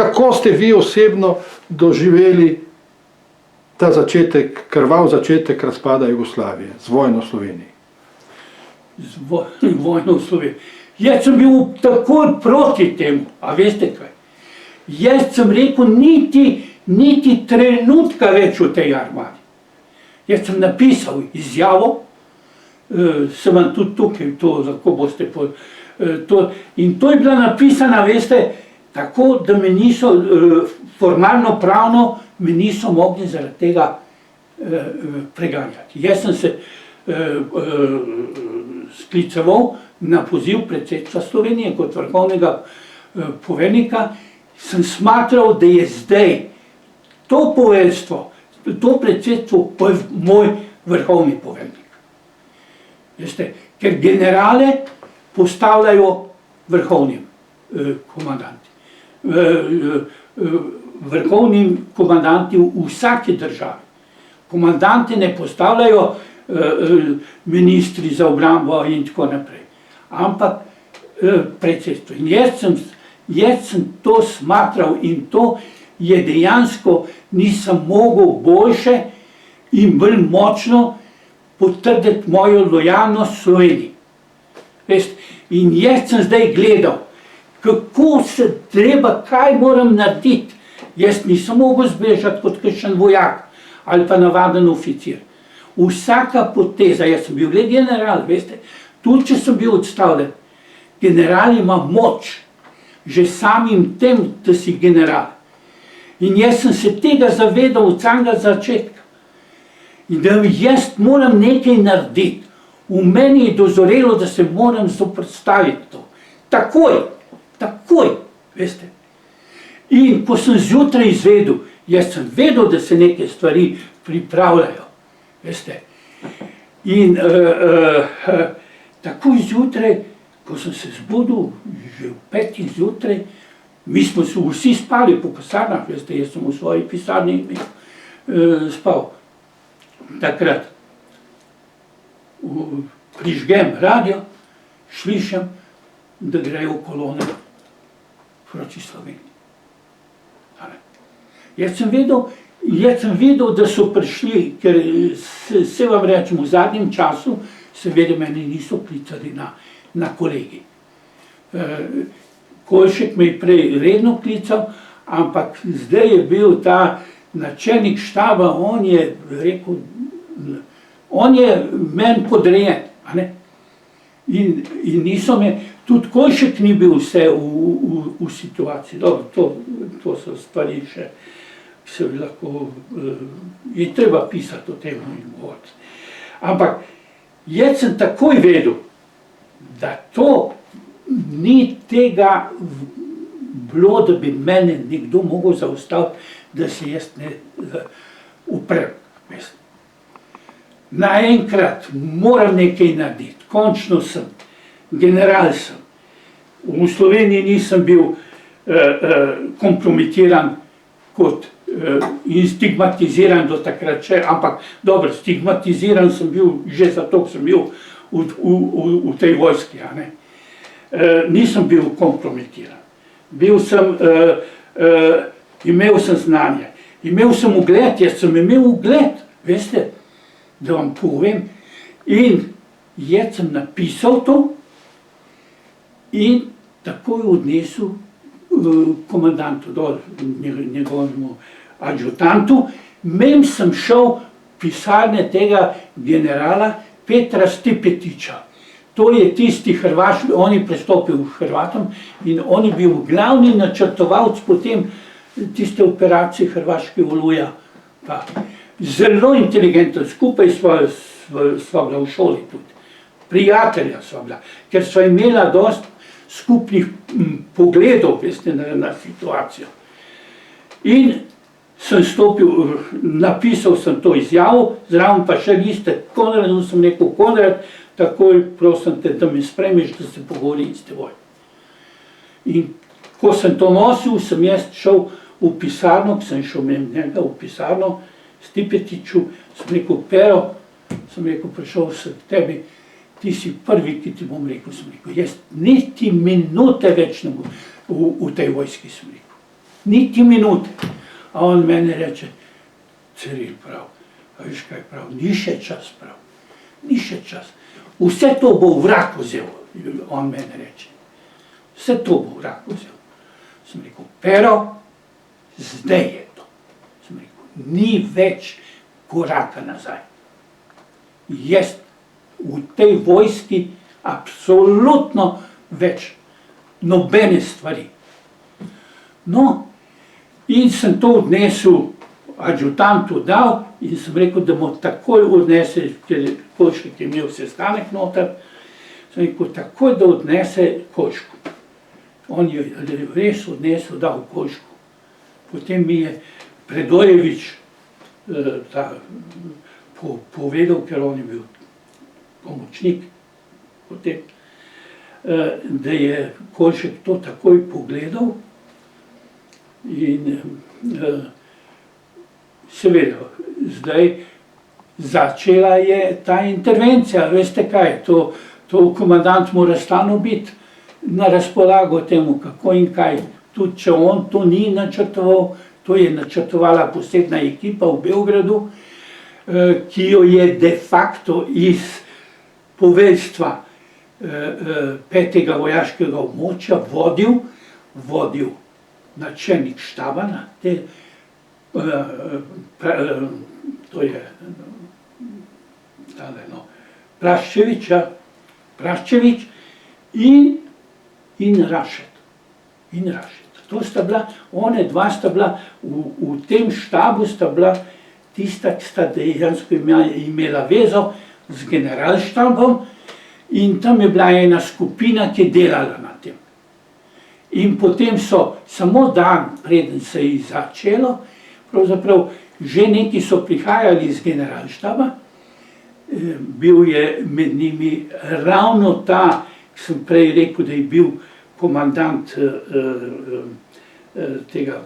kako ste vi osebno doživeli ta začetek, krvav začetek razpada Jugoslavije z vojno v Sloveniji? Z vojno v Sloveniji. Jaz sem bil takoj proti temu, a veste kaj? Jaz sem rekel, niti trenutka več v tej armadi. Jaz sem napisal izjavo, sem vam tudi tukaj, to lahko boste in to je bila napisana, veste, tako, da me niso, formalno pravno, me niso mogli zaradi tega preganjati. Jaz sem se skliceval na poziv predsedstva Slovenije kot vrhovnega poveljnika, sem smatral, da je zdaj to poveljstvo, to predsedstvo moj vrhovni poveljnik. Veste, ker generale postavljajo vrhovni komandanti. Vrhovni komandanti v vsaki državi. Komandante ne postavljajo ministri za obrambo in tako naprej, ampak predsedstvo. In jaz sem to smatral in to je dejansko, nisem mogel boljše in bolj močno potrditi mojo lojalnost Sloveniji. In jaz sem zdaj gledal, kako se treba, kaj moram narediti. Jaz nisem mogel zbežati kot kakšen vojak ali pa navaden oficir. Vsaka poteza, jaz sem bil le general, veste, tudi če sem bil odstavljen, general ima moč, že samim tem, da si general. In jaz sem se tega zavedal od samega začetka. In da jaz moram nekaj narediti. V meni je dozorelo, da se moram zoperstaviti to. Takoj, veste. In ko sem zjutraj izvedel, jaz sem vedel, da se neke stvari pripravljajo, veste. In takoj zjutraj, ko sem se zbudil, že v 5. zjutraj, mi smo se vsi spali po pisarnah, veste, jaz sem v svoji pisarni spal. Takrat prižgem radio, slišim, da grejo kolone proti Sloveniji. Jaz sem vedel, da so prišli, ker se vam rečem, v zadnjem času, seveda meni niso klicali na kolegi. Kolšek me je prej redno klical, ampak zdaj je bil ta načelnik štaba, on je rekel, on je meni podrejen, a ne? In niso me, tudi Kolšek ni bil vse v situaciji. Dobro, to so stvari še, se lahko, je treba pisati o tem in govoriti. Ampak jaz sem takoj vedel, da to ni tega bilo, da bi mene nekdo mogel zaustaviti, da se jaz ne uprem. Naenkrat moram nekaj narediti, končno sem, general sem. V Sloveniji nisem bil kompromitiran kot in stigmatiziran do takrat še, ampak dobro, stigmatiziran sem bil že zato, ker sem bil v tej vojski, a ne. Nisem bil kompromitiran. Bil sem, imel sem znanje, imel sem ugled, jaz sem imel ugled, veste, da vam povem. In jaz sem napisal to in takoj odnesel komandantu dol, njegovemu adjutantu. Mem sem šel v pisarne tega generala Petra Stipetiča. To je tisti Hrvaš, on je prestopil v Hrvatom in on je bil glavni načrtovalec potem tiste operacije Hrvaške Oluja. Zelo inteligenten, skupaj sva bila v šoli tudi. Prijatelja sva bila, ker sva imela dosti skupnih pogledov, veste, na situacijo. In sem stopil, napisal sem to izjavo, zraven pa še liste Konradu, sem rekel, Konrad, takoj prosim te, da me spremeš, da se pogovori s teboj. In ko sem to nosil, sem jaz šel v pisarno, ko sem šel njega v pisarno, Stipetiču, sem rekel, Pero, sem rekel, prišel sem k tebi, ti si prvi, ki ti bom rekel, sem rekel, jaz niti minute več ne bom v tej vojski, sem rekel. niti minute. A on meni reče, Ciril prav, a veš kaj prav, ni še čas prav, ni še čas. Vse to bo vrag vzel, on meni reče. Vse to bo vrag vzel. Sem rekel, Pero, zdaj je to. Sem rekel, ni več koraka nazaj. Jaz v tej vojski absolutno več nobene stvari. No, in sem to odnesel, adjutantu dal in sem rekel, da mu takoj odnese, ker Košek je imel sestanek noter, sem rekel, takoj da odnese Košku. On je res odnesel, dal Košku. Potem mi je Predojevič povedal, ker on je bil pomočnik potem, da je Košek to takoj pogledal in seveda, zdaj začela je ta intervencija, veste kaj, to komandant mora stalno biti na razpolago temu, kako in kaj, tudi če on to ni načrtoval, to je načrtovala posebna ekipa v Beogradu, ki jo je de facto iz poveljstva 5. vojaškega območja vodil načelnik štaba, to je Praščevič in Rašet. To sta bila, one dva sta bila, v tem štabu sta bila tista, ki sta dejansko imela vezo z generalštabom in tam je bila ena skupina, ki je delala na tem. In potem so samo dan, preden se je začelo, pravzaprav že neki so prihajali iz generalštaba, bil je med njimi ravno ta, ki sem prej rekel, da je bil komandant tega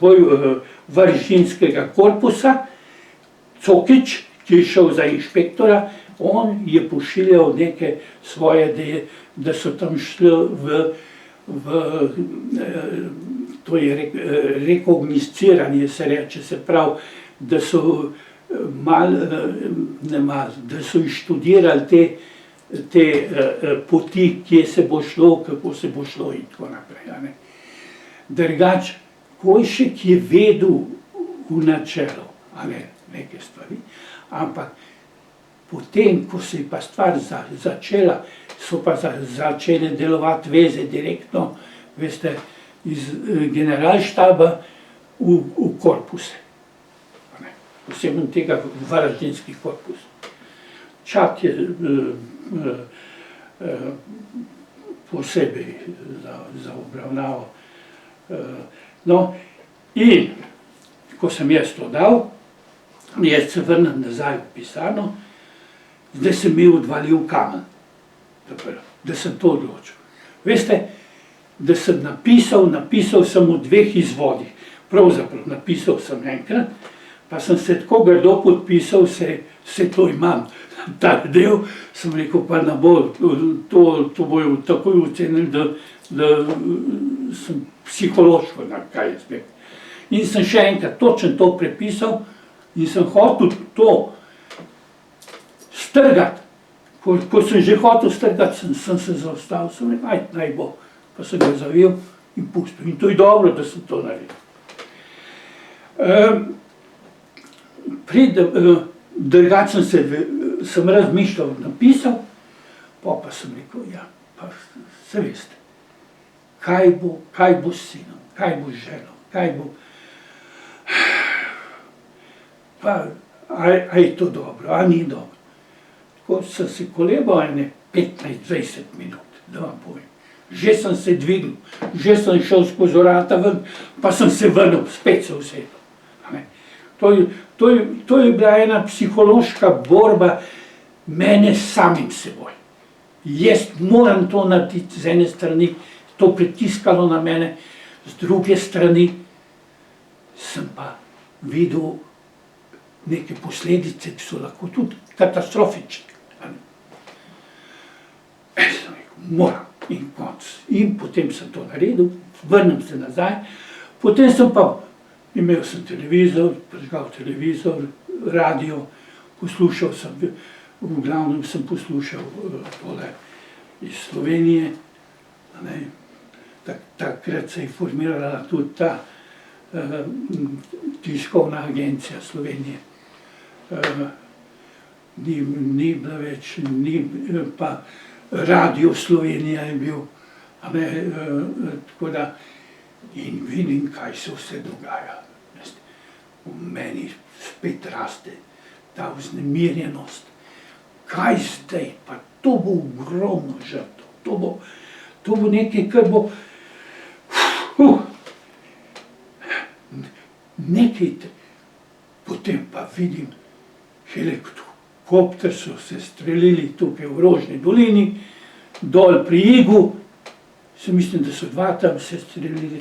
varžinskega korpusa, Cokič, ki je šel za inšpektora, on je pošiljal neke svoje, da so tam šli to je rekognosciranje, se reče, se pravi, da so da so ištudirali te poti, kje se bo šlo, kako se bo šlo in tako naprej. Drugač, Košek je vedel v načelu, neke stvari, ampak potem, ko se je pa stvar začela, so pa začele delovati veze direktno, veste, iz generalštaba v korpuse. Posebno tega varaždinski korpus. Čad je posebej za obravnavo. No, in ko sem jaz to dal, jaz se vrnem nazaj v pisarno, zdaj sem mi odvalil kamen, da sem to odločil. Veste, da sem napisal sem v 2 izvodih. Pravzaprav napisal sem enkrat, pa sem se tako grdo podpisal, vse to imam, ta del, sem rekel, pa ne bo, to bojo takoj ocenili, da sem psihološko, kaj je spet. In sem še enkrat točno to prepisal in sem hotel to strgati. Ko sem že hotel strgati, sem se zaustavil, sem rekel, naj bo, pa sem ga zavil in pustil. In to je dobro, da sem to naredil. Drugače sem razmišljal, napisal, pa sem rekel, ja, pa se veste, kaj bo s sinom, kaj bo z ženo, kaj bo, pa a je to dobro, a ni dobro. Tako sem se kolebal ene 15-20 minut, da vam povem. Že sem se dvignil, že sem šel skozi vrata ven, pa sem se vrnil, spet se usedel. To je bila ena psihološka borba mene s samim seboj. Jaz moram to narediti z ene strani, to pritiskalo na mene, z druge strani sem pa videl neke posledice, ki so lahko tudi katastrofične. Sem rekel, moram in konc. In potem sem to naredil, vrnem se nazaj, Potem sem pa imel sem televizor, prižgal televizor, radio, poslušal sem, v glavnem sem poslušal tole iz Slovenije. Takrat se je formirala tudi ta tiskovna agencija Slovenije. Ni bila več, pa Radio Slovenija je bil, tako da in vidim, kaj se vse dogaja. V meni spet raste ta vznemirjenost. Kaj zdaj, pa to bo ogromno žrtev, to bo nekaj, kar bo nekaj, potem pa vidim helikopter so se streljili tukaj v Rožni dolini, dol pri Igu, se mislim, da so dva tam se streljili.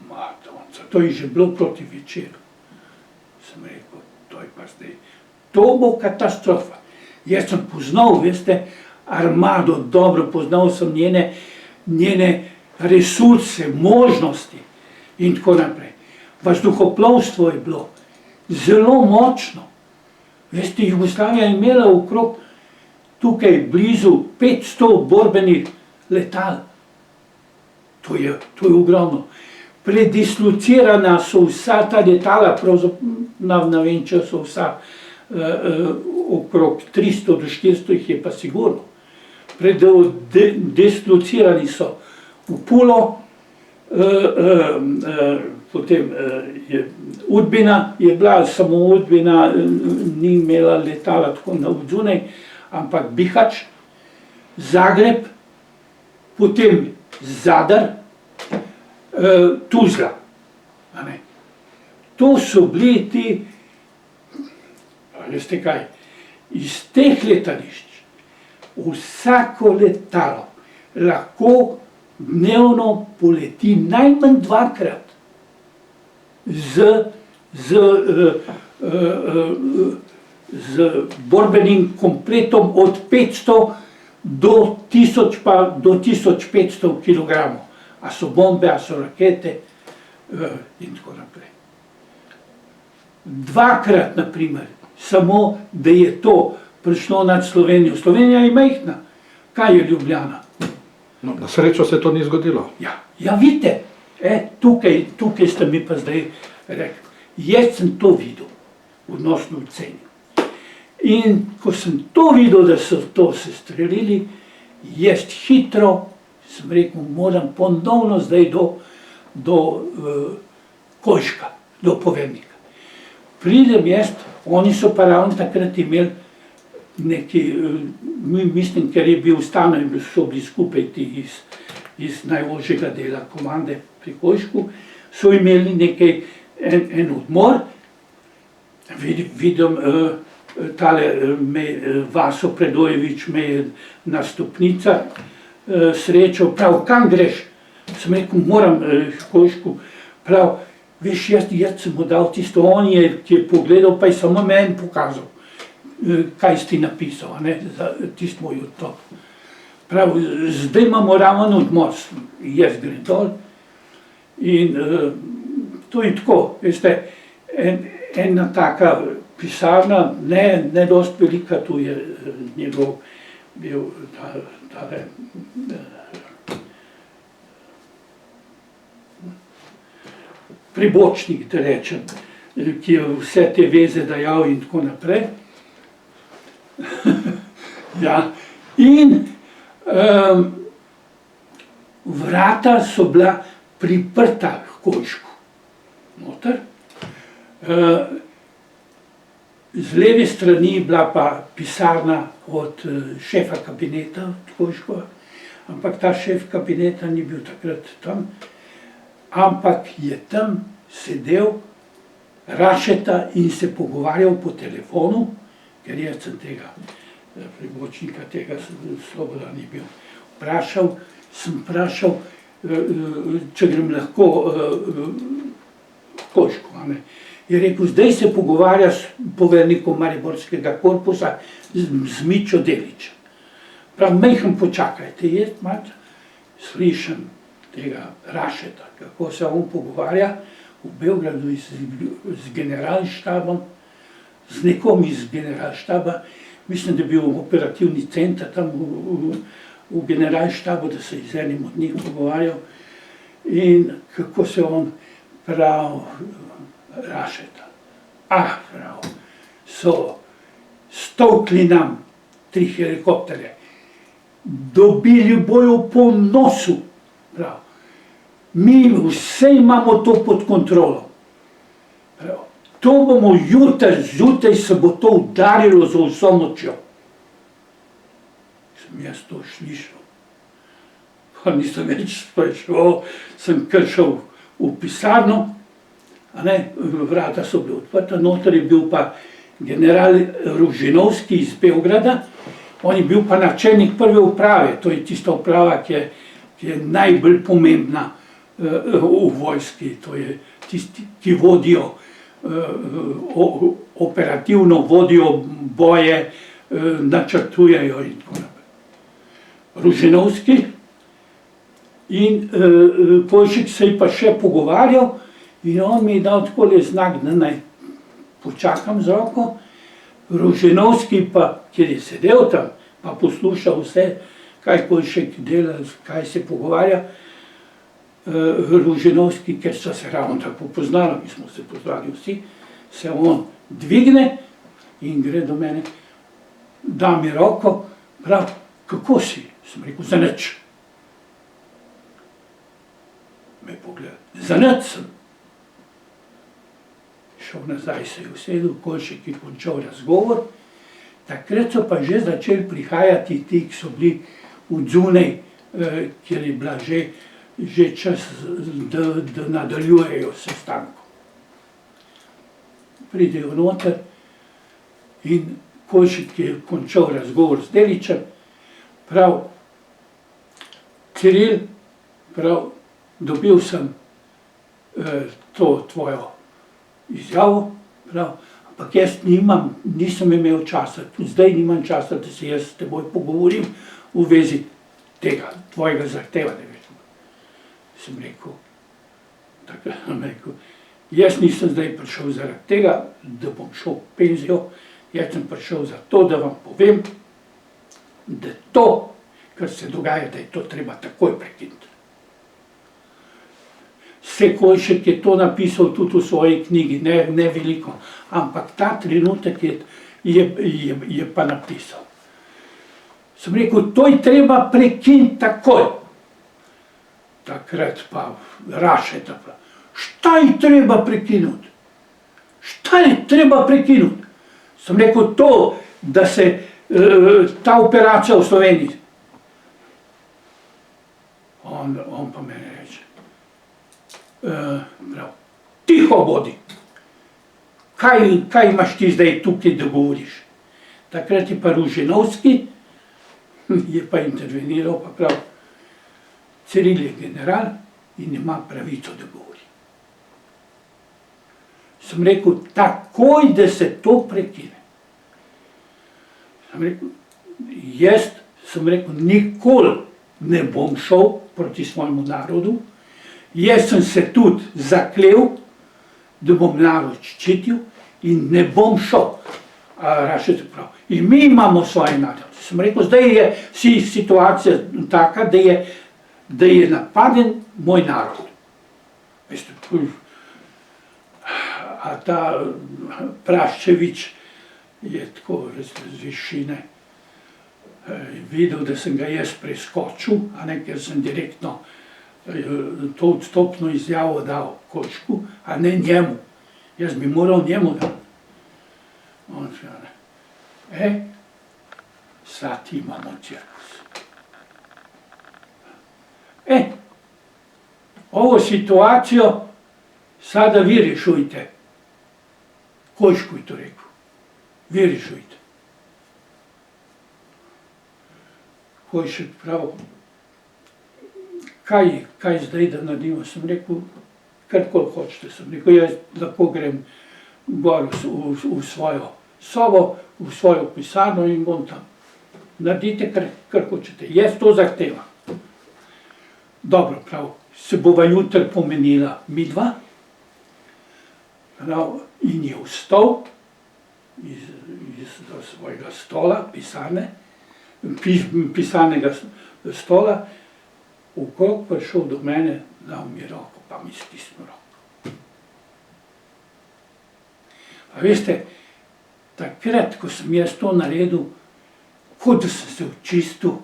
Matonca, to je že bilo proti večeru. Sem rekel, to je pa zdaj, to bo katastrofa. Jaz sem poznal, veste, armado, dobro poznal sem njene resurse, možnosti in tako naprej. Vzduhoplovstvo je bilo zelo močno. Veste, Jugoslavija je imela okrog tukaj blizu 500 borbenih letal. To je ogromno. Predislocirana so vsa ta letala, pravzaprav ne vem, če so vsa, okrog 300 do 400 jih je pa sigurno. Predislocirani so v Pulo, potem Udbina je bila, samo Udbina ni imela letala tako na odzunaj, ampak Bihać, Zagreb, potem Zadar, Tuzla. To so bili ti, veste kaj, iz teh letališč vsako letalo lahko dnevno poleti najmanj dvakrat z borbenim kompletom od 500 do 1000 pa do 1500 kilogramov. A so bombe, a so rakete in tako naprej. Dvakrat, na primer, samo da je to prišlo nad Slovenijo. Slovenija je majhna. Kaj je Ljubljana? No, na srečo se to ni zgodilo. Ja, vidite, tukaj ste mi pa zdaj rekli. Jaz sem to videl, odnosno ocenil. In ko sem to videl, da so to se streljili, jaz hitro sem rekel, moram ponovno zdaj do Kojška, do Povednika. Pridem jaz, oni so pa ravno takrat imeli neki, mislim, ker je bil stano in so bili skupaj ti iz najožjega dela komande pri Kojšku, so imeli nekaj, en odmor, vidim, tale Vaso Predojevič me je na stopnicah srečal, prav, kam greš? Sem rekel, moram Kojšku, prav, veš, jaz sem mu dal tisto, on je, ki je pogledal, pa je samo meni pokazal, kaj si ti napisal, za tisto moj odtok. Prav, zdaj imamo ravno odmor, jaz grem dol in to je tako, veste, ena taka pisarna, ne dosti velika, tu je njegov bil tale pribočnik, da rečem, ki je vse te veze dajal in tako naprej. Ja, in vrata so bila priprta k Kojšku, noter. Z leve strani je bila pa pisarna od šefa kabineta od Kojškova, ampak ta šef kabineta ni bil takrat tam, ampak je tam sedel Rašeta in se pogovarjal po telefonu, ker jaz sem tega pribočnika, tega Sloboda ni bil. Sem vprašal, če grem lahko v Kojšku. Je rekel, zdaj se pogovarja s poveljnikom Mariborskega korpusa z Mičo Deličem. Prav, majhen počakajte, jaz slišim tega Rašeta, kako se on pogovarja v Beogradu z generalštabom, z nekom iz generalštaba, mislim, da je bil operativni center tam v generalštabu, da se je z enim od njih pogovarjal in kako se on prav Rašeta. Prav, so stolkli nam 3 helikopterje, dobili bojo po nosu, prav. Mi vse imamo to pod kontrolo. Prav. To bomo zjutraj se bo to udarilo z vso močjo. Sem jaz to slišal. Pa nisem več spraševal, sem kar šel v pisarno, vrata so bila odprta, noter je bil pa general Ružinovski iz Beograda, on je bil pa načelnik prve uprave, to je tista uprava, ki je najbolj pomembna v vojski, to je tisti, ki vodijo, operativno vodijo boje, načrtujejo in tako naprej. Ružinovski in Kolšek se je pa še pogovarjal in on mi je dal takole znak, da naj počakam z roko. Ružinovski pa, kjer je sedel tam, pa poslušal vse, kaj Kolšek dela, kaj se pogovarja. Ružinovski, ker so se ravno tako poznali, mi smo se poznali vsi, se on dvigne in gre do mene, da mi roko, prav, kako si? Sem rekel, za nič. Me pogleda, za nič sem. Šel nazaj, se je usedel, Kolšek je končal razgovor. Takrat so pa že začeli prihajati ti, ki so bili v Dzunej, kjer je bila že čas, da nadaljujejo sestankom. Pridejo noter in Kolšek je končal razgovor z Delićem, prav, Ciril, prav, dobil sem to tvojo izjavo, prav, ampak jaz nisem imel časa, zdaj nimam časa, da se jaz s teboj pogovorim v vezi tega, tvojega zahtevanja. Sem rekel, jaz nisem zdaj prišel zaradi tega, da bom šel v penzijo, jaz sem prišel zato, da vam povem, da to, kar se dogaja, da je to treba takoj prekiniti. Vse Kolšek je to napisal tudi v svoji knjigi, ne veliko, ampak ta trenutek je pa napisal. Sem rekel, to je treba prekiniti takoj. Takrat pa Rašeta pa, šta je treba prekinuti? Šta je treba prekinuti? Sem rekel to, da se ta operacija v Sloveniji. On pa meni reče, prav, tiho bodi, kaj imaš ti zdaj tukaj, da govoriš? Takrat je pa Ružinovski, je pa interveniral, pa prav, Ciril je general in ima pravico, da govori. Sem rekel, takoj, da se to prekine. Sem rekel, jaz sem rekel, nikoli ne bom šel proti svojemu narodu, jaz sem se tudi zaklel, da bom narod ščitil in ne bom šel. Rašet prav. In mi imamo svoje narode. Sem rekel, zdaj je situacija taka, da je napaden moj narod. Veste, a ta Praščevič je tako z višine videl, da sem ga jaz preskočil, ker sem direktno to odstopno izjavo dal Kolšku, a ne njemu. Jaz bi moral njemu dati. On še sad imamo cirkus. Ovo situacijo sada vi rešujte. Kolšku je to rekel. Vi rešujte. Kolšek prav, kaj zdaj da naredimo? Sem rekel, karkoli hočete. Sem rekel, jaz lahko grem gor v svojo sobo, v svojo pisarno in bom tam. Naredite, kar hočete. Jaz to zahtevam. Dobro, prav, se bova jutri pomenila midva. In je vstal iz svojega stola, pisalnega stola, okrog prišel do mene, dal mi roko, pa mi stisnil roko. A veste, takrat, ko sem jaz to naredil, kot da sem se očistil,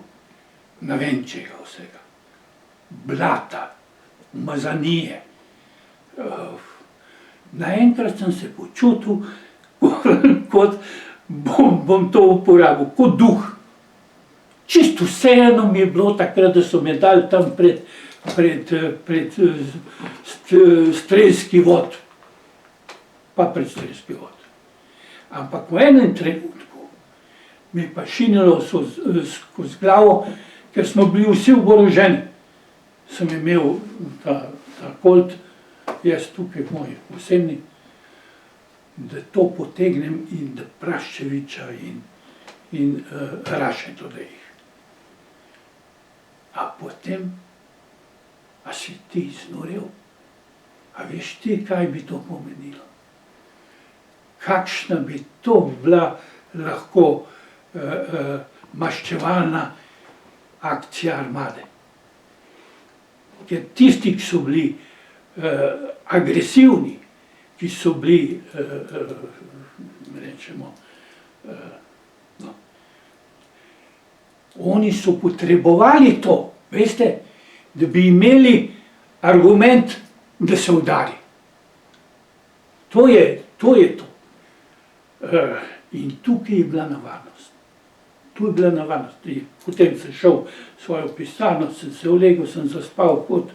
ne vem čega vsega. Blata, umazanije. Naenkrat sem se počutil, kot bom to uporabil, kot duh. Čisto vseeno mi je bilo takrat, da so me dali tam pred strelski vod, pa pred strelski vod. Ampak v enem trenutku mi je pa šinilo skozi glavo, ker smo bili vsi oboroženi. Sem imel ta kolt, jaz tukaj moj osebni, da to potegnem in da Praščeviča in Rašeto, da jih. A potem, a si ti znorel? A veš ti, kaj bi to pomenilo? Kakšna bi to bila lahko maščevalna akcija armade? Ker tisti, ki so bili agresivni, ki so bili, rečemo, oni so potrebovali to, veste, da bi imeli argument, da se udari. To je to. In tukaj je bila nevarnost. Tu je bila nevarnost. Potem sem šel v svojo pisarno, sem se ulegel, sem zaspal kot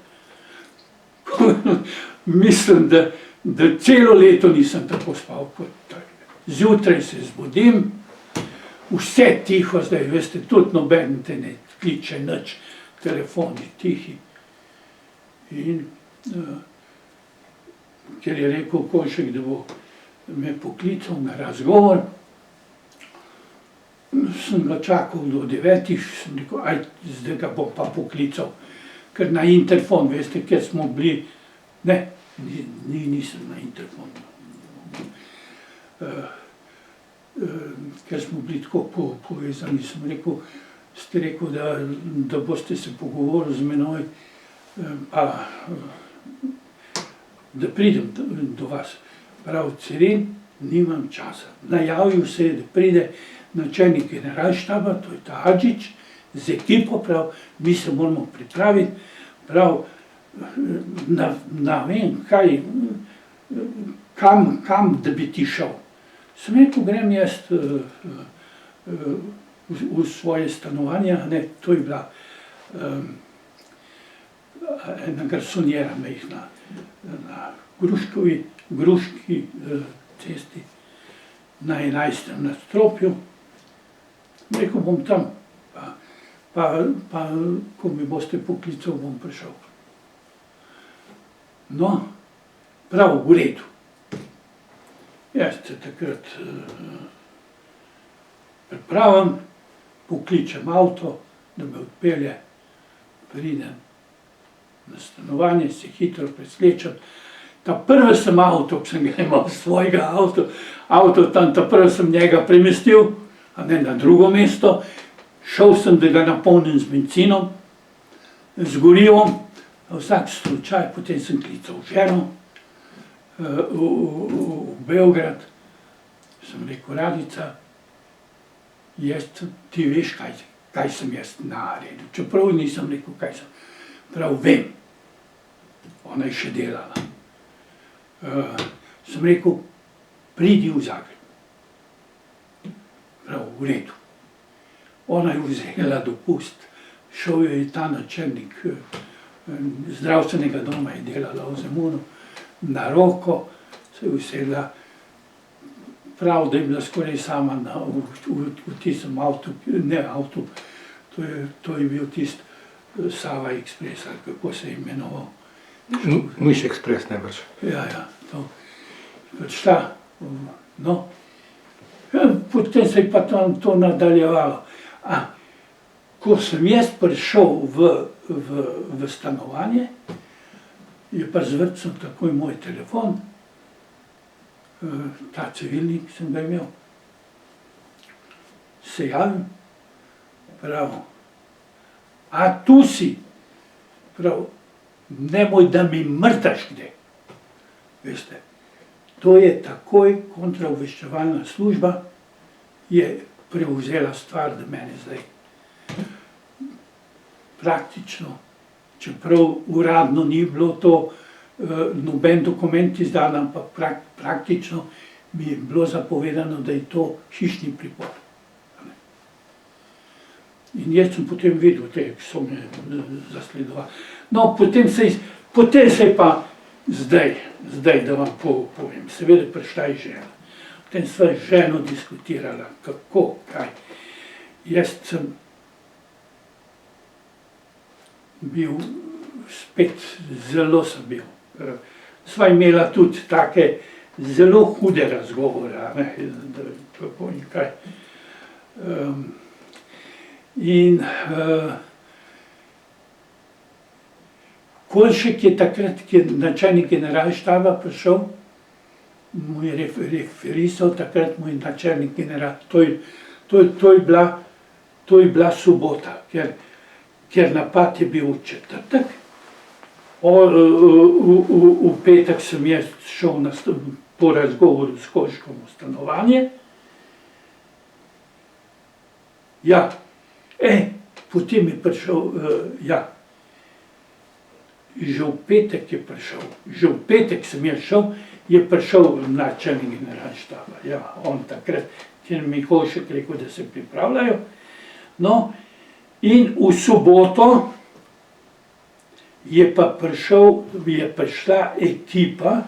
mislim, da celo leto nisem tako spal kot tako. Zjutraj se zbudim, vse tiho, zdaj veste, tudi noben te ne kliče nič, telefoni tihi. In ker je rekel Košek, da bo me poklical na razgovor, sem ga čakal do 9, sem rekel, aj, zdaj ga bom pa poklical. Ker na interfon, veste, ker smo bili, ne, nisem na interfon. Ker smo bili tako povezani, sem rekel, ste rekel, da boste se pogovorili z menoj, pa da pridem do vas. Prav, Cirin, nimam časa. Najavil se je, da pride načelnik generalštaba, to je ta Hadžić, z ekipo, prav, mi se moramo pripraviti, prav, na vem, kaj, kam da bi ti šel. Sem rekel, grem jaz v svoje stanovanje, ne, to je bila ena garsonjera mejhna na Gruški cesti, na 11. nadstropju. Rekel, bom tam, pa ko mi boste poklical, bom prišel. No, prav, v redu. Jaz se takrat pripravim, pokličem avto, da me odpelje, pridem na stanovanje, se hitro preslečem. Ta prvi sem avto, ki sem ga imel svojega avto tam, ta prvi sem njega premestil, a ne na drugo mesto. Šel sem, da ga napolnim z bencinom, z gorivom, na vsak slučaj, potem sem klical ženo v Beograd. Sem rekel, Radica, ti veš, kaj sem jaz naredil. Čeprav nisem rekel, kaj sem. Prav, vem. Ona je še delala. Sem rekel, pridi v Zagreb. Prav, v redu. Ona je vzela dopust, šel je ta načelnik zdravstvenega doma, je delala v Zemunu, na roko, se je usedla, prav, da je bila skoraj sama v tistem avtu, ne avtu, to je bil tist Sava Ekspres, ali kako se je imenoval. Miš Ekspres najbrž. Ja, to. Pač ta, no. Potem se je pa to nadaljevalo. Ko sem jaz prišel v stanovanje, je pa zvrcnil takoj moj telefon, ta civilnik sem ga imel. Se javim, prav, a tu si, prav, nemoj da mi mrtaš kde. Veste, to je takoj kontraobveščevalna služba je prevzela stvar, da mene zdaj praktično, čeprav uradno ni bilo to noben dokument izdan, ampak praktično mi je bilo zapovedano, da je to hišni pripor. In jaz sem potem videl te, ki so me zasledovali. No, potem se je pa zdaj, da vam povem, seveda prišla je žena. Potem sva z ženo diskutirala, kako, kaj. Jaz sem bil spet, zelo sem bil. Sva imela tudi take zelo hude razgovore, kako in kaj. In Kolšek je takrat, ki je načelnik generalštaba prišel, mu je referisal, takrat mu je načelnik general, to je bila sobota, ker napad je bil v četrtek. V petek sem jaz šel po razgovoru s Kolškom v stanovanje. Ja, potem je prišel, že v petek je prišel, že v petek sem jaz šel, je prišel načelnik generalštaba. Ja, on takrat, ker mi je Kolšek rekel, da se pripravljajo. No, in v soboto je prišla ekipa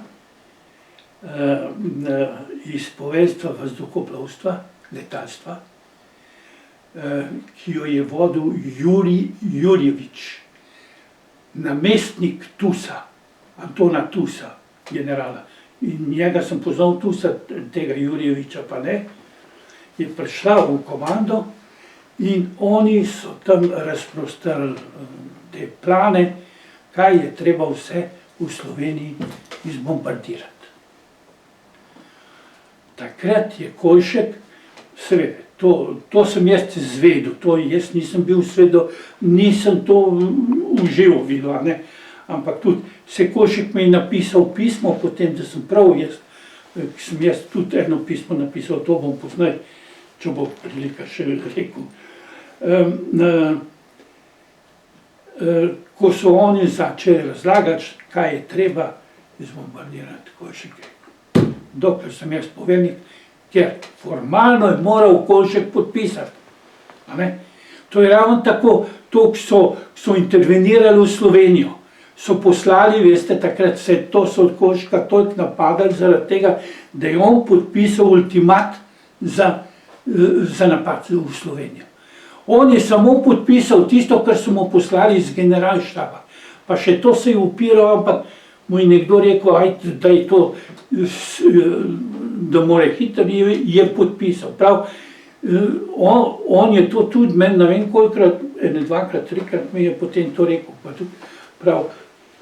iz poveljstva vazduhoplovstva, letalstva, ki jo je vodil Jurij Jurjevič, namestnik Tusa, Antona Tusa, generala. In njega sem poznal Tusa, tega Jurjeviča pa ne, je prišla v komando in oni so tam razprostrli te plane, kaj je treba vse v Sloveniji izbombardirati. Takrat je Kolšek, seveda, to sem jaz izvedel, to jaz nisem bil svedel, nisem to uživo videl, ampak tudi se Kolšek mi je napisal pismo, potem, da sem prav jaz, sem jaz tudi eno pismo napisal, to bom poznaj, če bo prilika še rekel. Ko so oni začeli razlagati, kaj je treba izbombardirati, Kolšek rekel, dokler sem jaz poveljnik, ker formalno je moral Kolšek podpisati. To je ravno tako, to, ki so intervenirali v Slovenijo, so poslali, veste, takrat to so od Kolška toliko napadali zaradi tega, da je on podpisal ultimat za napad v Slovenijo. On je samo podpisal tisto, kar so mu poslali iz generalštaba. Pa še to se je upiral, ampak mu je nekdo rekel, da je to, da more hitro, je podpisal. Prav, on je to tudi meni, ne vem kolikrat, dvakrat, trikrat mi je potem to rekel. Prav,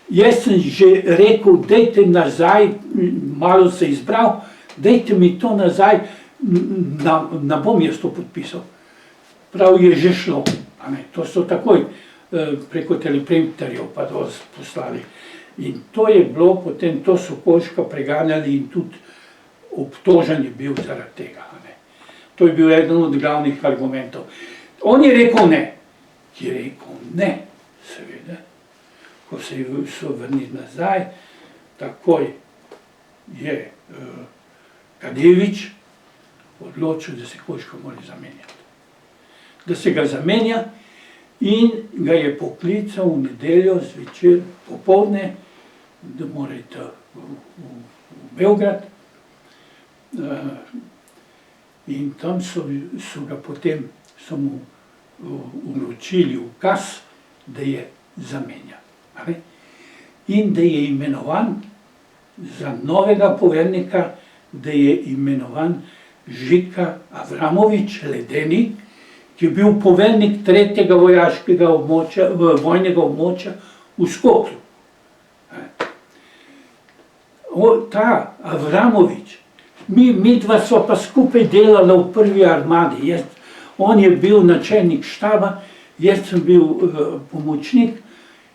jaz sem že rekel, dajte nazaj, malo se izbral, dajte mi to nazaj, ne bom jaz to podpisal. Prav je že šlo, to so takoj preko teleprompterjev pa to poslali. In to je bilo, potem to so Kolška preganjali in tudi obtožen je bil zaradi tega. To je bil eden od glavnih argumentov. On je rekel ne, ki je rekel ne, seveda, ko se so vrnili nazaj, takoj je Kadevič odločil, da se Kolška mora zamenjati. Da se ga zamenja in ga je poklical v nedeljo zvečer popoldne, da mora iti v Beograd. In tam so ga potem mu vročili ukaz, da je zamenjan. In da je imenovan za novega poveljnika, da je imenovan Žika Avramovič Ledeni, ki je bil poveljnik 3. vojaškega vojnega območja v Skopju. ta Avramovič, mi dva sva pa skupaj delala v prvi armadi. On je bil načelnik štaba, jaz sem bil pomočnik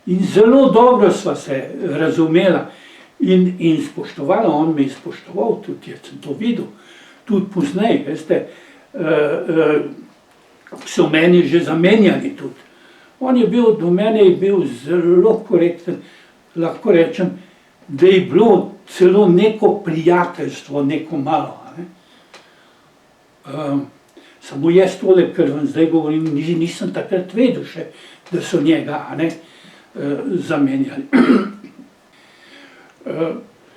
in zelo dobro sva se razumela in spoštovala. On me je spoštoval, tudi jaz sem to videl, tudi pozneje, veste, so meni že zamenjali tudi. On je bil, do mene je bil zelo korekten, lahko rečem, da je bilo celo neko prijateljstvo, neko malo. Samo jaz tole, kar vam zdaj govorim, nisem takrat vedel še, da so njega zamenjali.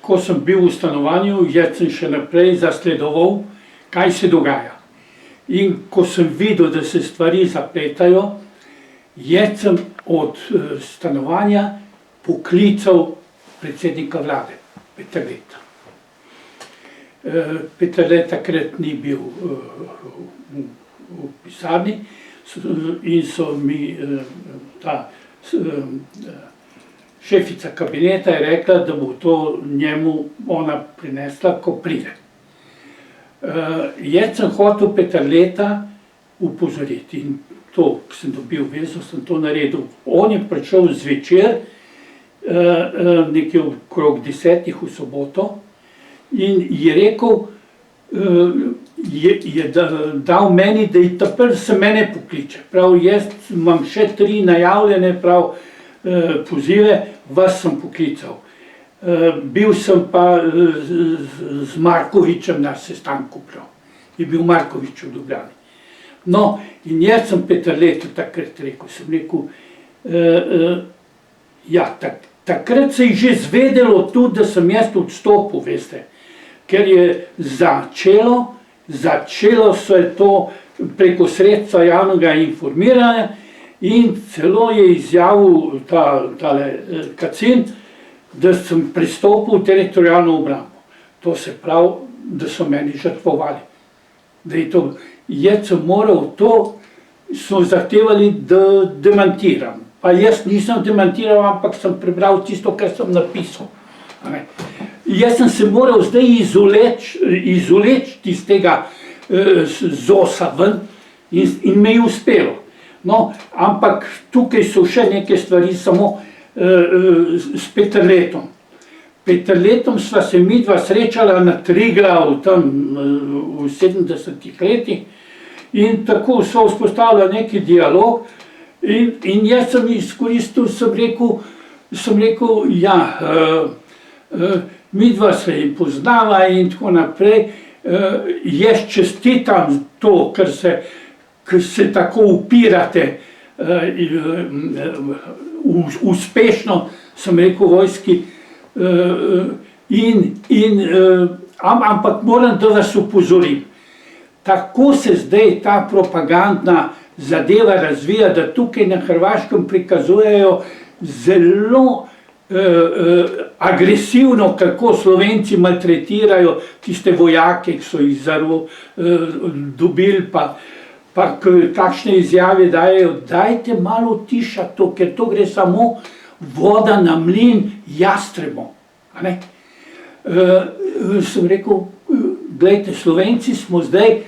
Ko sem bil v stanovanju, jaz sem še naprej zasledoval, kaj se dogaja. In ko sem videl, da se stvari zapletajo, jaz sem od stanovanja poklical predsednika vlade, Peterleta. Peterle takrat ni bil v pisarni in so mi ta šefica kabineta je rekla, da bo to njemu ona prinesla, ko pride. Jaz sem hotel Peterleta upozoriti in to, ko sem dobil vezo, sem to naredil. On je prišel zvečer, nekje okrog 10 v soboto, in je rekel, je dal meni, da je takrat se mene pokliče. Prav, jaz imam še 3 najavljene pozive, vas sem poklical. Bil sem pa z Markovičem na sestanku, prav. Je bil Markovič v Ljubljani. No, in jaz sem Peterletu takrat rekel, sem rekel, ja, takrat se je že zvedelo tudi, da sem jaz odstopil, veste, ker je začelo se to preko sredstva javnega informiranja in celo je izjavil tale Kacin, da sem pristopil v teritorijalno obrambo. To se pravi, da so meni žrtvovali. Jaz sem moral to, so zahtevali, da demantiram. Pa jaz nisem demantiral, ampak sem prebral tisto, kar sem napisal. Jaz sem se moral zdaj izvleči iz tega ZOS-a ven in me je uspelo. No, ampak tukaj so še neke stvari samo s Peterletom. Peterletom sva se midva srečala na Triglav tam v 70-ih letih in tako so vzpostavila neki dialog in jaz sem izkoristil, sem rekel, ja, midva se je poznala in tako naprej. Jaz čestitam to, ker se tako upirate uspešno, sem rekel, vojski, ampak moram, da vas upozorim. Tako se zdaj ta propagandna zadeva razvija, da tukaj na Hrvaškem prikazujejo zelo agresivno, kako Slovenci maltretirajo tiste vojake, ki so jih dobili, pa kakšne izjave dajejo. Dajte malo tišati to, ker to gre samo voda na mlin jastrebom. Sem rekel, gledajte, Slovenci smo zdaj